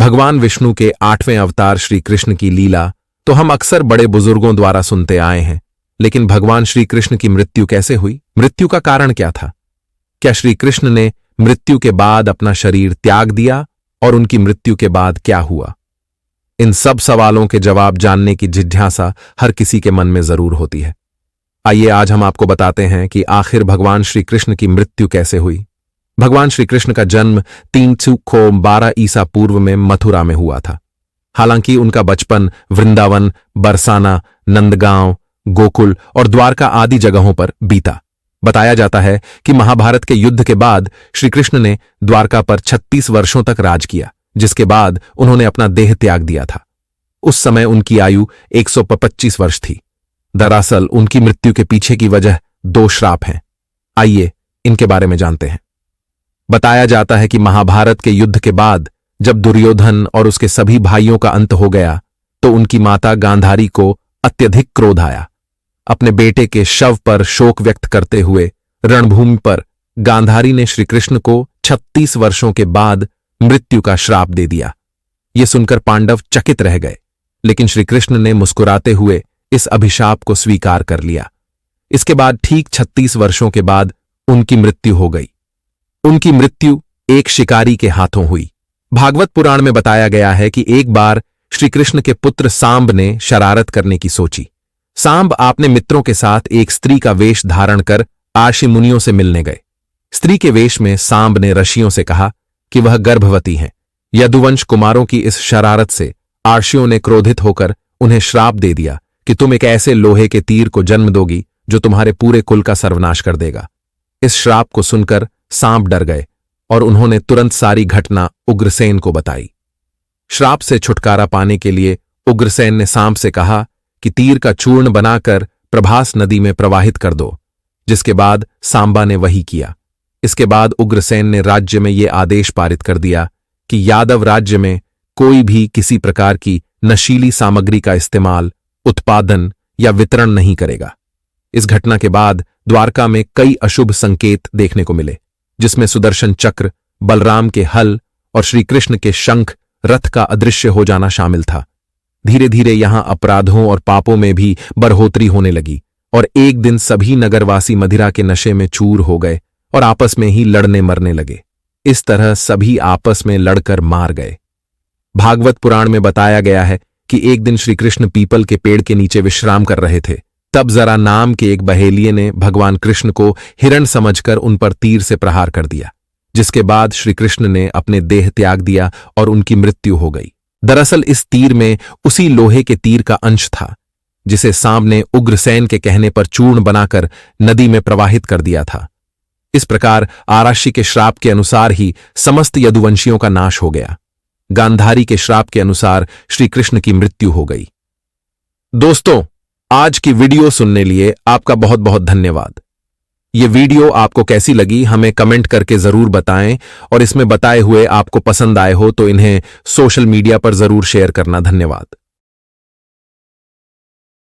भगवान विष्णु के 8वें अवतार श्री कृष्ण की लीला तो हम अक्सर बड़े बुजुर्गों द्वारा सुनते आए हैं, लेकिन भगवान श्री कृष्ण की मृत्यु कैसे हुई? मृत्यु का कारण क्या था? क्या श्री कृष्ण ने मृत्यु के बाद अपना शरीर त्याग दिया और उनकी मृत्यु के बाद क्या हुआ? इन सब सवालों के जवाब जानने की जिज्ञासा हर किसी के मन में जरूर होती है। आइए आज हम आपको बताते हैं कि आखिर भगवान श्री कृष्ण की मृत्यु कैसे हुई। भगवान श्री कृष्ण का जन्म 312 ईसा पूर्व में मथुरा में हुआ था। हालांकि उनका बचपन वृंदावन, बरसाना, नंदगांव, गोकुल और द्वारका आदि जगहों पर बीता। बताया जाता है कि महाभारत के युद्ध के बाद श्री कृष्ण ने द्वारका पर 36 वर्षों तक राज किया, जिसके बाद उन्होंने अपना देह त्याग दिया था। उस समय उनकी आयु 125 वर्ष थी। दरअसल उनकी मृत्यु के पीछे की वजह 2 श्राप हैं। आइए इनके बारे में जानते हैं। बताया जाता है कि महाभारत के युद्ध के बाद जब दुर्योधन और उसके सभी भाइयों का अंत हो गया तो उनकी माता गांधारी को अत्यधिक क्रोध आया। अपने बेटे के शव पर शोक व्यक्त करते हुए रणभूमि पर गांधारी ने श्री कृष्ण को 36 वर्षों के बाद मृत्यु का श्राप दे दिया। यह सुनकर पांडव चकित रह गए, लेकिन श्री कृष्ण ने मुस्कुराते हुए इस अभिशाप को स्वीकार कर लिया। इसके बाद ठीक 36 वर्षों के बाद उनकी मृत्यु हो गई। उनकी मृत्यु एक शिकारी के हाथों हुई। भागवत पुराण में बताया गया है कि एक बार श्री कृष्ण के पुत्र सांब ने शरारत करने की सोची। सांब अपने मित्रों के साथ एक स्त्री का वेश धारण कर आर्षि मुनियों से मिलने गए। स्त्री के वेश में सांब ने ऋषियों से कहा कि वह गर्भवती हैं। यदुवंश कुमारों की इस शरारत से आर्षियों ने क्रोधित होकर उन्हें श्राप दे दिया कि तुम एक ऐसे लोहे के तीर को जन्म दोगी जो तुम्हारे पूरे कुल का सर्वनाश कर देगा। इस श्राप को सुनकर सांब डर गए और उन्होंने तुरंत सारी घटना उग्रसेन को बताई। श्राप से छुटकारा पाने के लिए उग्रसेन ने सांब से कहा कि तीर का चूर्ण बनाकर प्रभास नदी में प्रवाहित कर दो, जिसके बाद सांबा ने वही किया। इसके बाद उग्रसेन ने राज्य में यह आदेश पारित कर दिया कि यादव राज्य में कोई भी किसी प्रकार की नशीली सामग्री का इस्तेमाल, उत्पादन या वितरण नहीं करेगा। इस घटना के बाद द्वारका में कई अशुभ संकेत देखने को मिले, जिसमें सुदर्शन चक्र, बलराम के हल और श्री कृष्ण के शंख रथ का अदृश्य हो जाना शामिल था। धीरे धीरे यहां अपराधों और पापों में भी बढ़ोतरी होने लगी और एक दिन सभी नगरवासी मदिरा के नशे में चूर हो गए और आपस में ही लड़ने मरने लगे। इस तरह सभी आपस में लड़कर मार गए। भागवत पुराण में बताया गया है कि एक दिन श्री कृष्ण पीपल के पेड़ के नीचे विश्राम कर रहे थे। तब जरा नाम के एक बहेलिये ने भगवान कृष्ण को हिरण समझकर उन पर तीर से प्रहार कर दिया, जिसके बाद श्री कृष्ण ने अपने देह त्याग दिया और उनकी मृत्यु हो गई। दरअसल इस तीर में उसी लोहे के तीर का अंश था जिसे सांब ने उग्रसेन के कहने पर चूर्ण बनाकर नदी में प्रवाहित कर दिया था। इस प्रकार आराशी के श्राप के अनुसार ही समस्त यदुवंशियों का नाश हो गया। गांधारी के श्राप के अनुसार श्री कृष्ण की मृत्यु हो गई। दोस्तों, आज की वीडियो सुनने लिए आपका बहुत बहुत धन्यवाद। ये वीडियो आपको कैसी लगी हमें कमेंट करके जरूर बताएं और इसमें बताए हुए आपको पसंद आए हो तो इन्हें सोशल मीडिया पर जरूर शेयर करना। धन्यवाद।